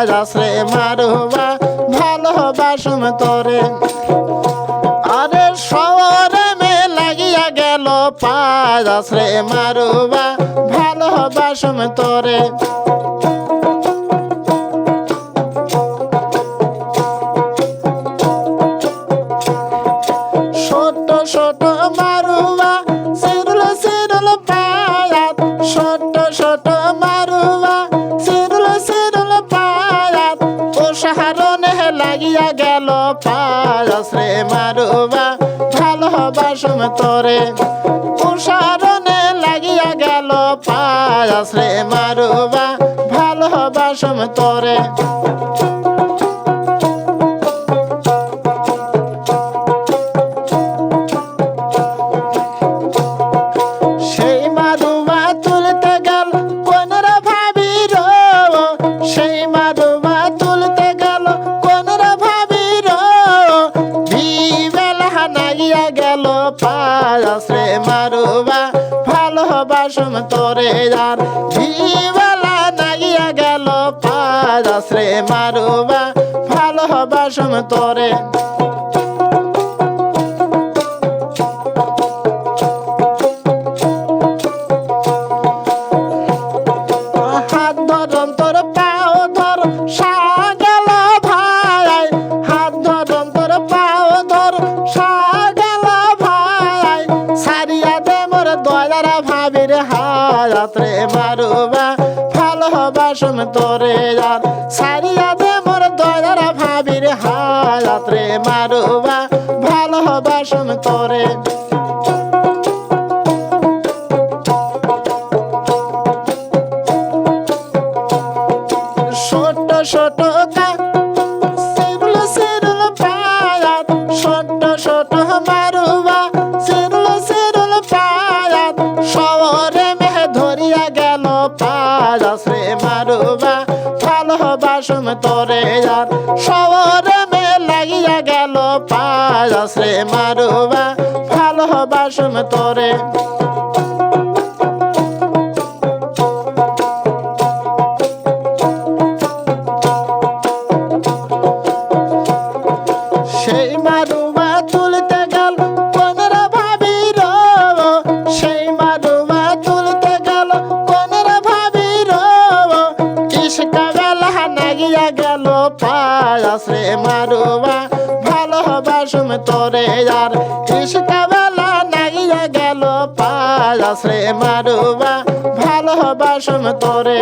পায়াসরে মারুবা ভালোবাসুম তোরে আরে শহরে মে লাগিয়া গেল পায়াসরে মারুবা ভালোবাসুম তোরে ছোট ছোট মারুবা সিরুল সিরুল পায়াত ছোট ছোট মারুবা সিরুল সিরুল পায়াত ও সাহারনে লাগিয়া গেল পায়াসরে মারুবা ভালোবাসুম তোরে ও সাহারনে লাগিয়া গেল পায়াসরে মারুবা ভালোবাসুম তোরে পায়াসরে মারুবা ভালোবাসুম তোরে আর ভিবেলা নাগিয়া গেল পায়াসরে মারুবা ভালোবাসুম তোরে হাত ধরম তোর পাও ধর সাগেল ভাই হাত ধরম তোর পাও ধর ভাবির হায়াতরে মারুবা ভালোবাসুম তোরে আর সারিয়া দে মোর দয়ার ভাবির হায়াতরে মারুবা ভালোবাসুম তোরে ছোট ছোট সিরুল সিরুল পায়াত ছোট ছোট মারুবা সিরুল সিরুল পায়াত শহরে মেহে ধরিয়া গেল পায়াসরে মারুবা ভালোবাসুম তোরে আর শহরে মে লাগিয়া গেল পায়াসরে মারুবা ভালোবাসুম তোরে সেই মারুবা তুলতে গেল কোনের ভাবির সেই মারুবা তুলতে গেল কোনের ভাবির ইশকা বেলা নাগিয়া গেল পায়াসরে মারুবা ভালোবাসুম তোরে আর ইশকা বেলা নাগিয়া গেল পায়াসরে মারুবা ভালোবাসুম তোরে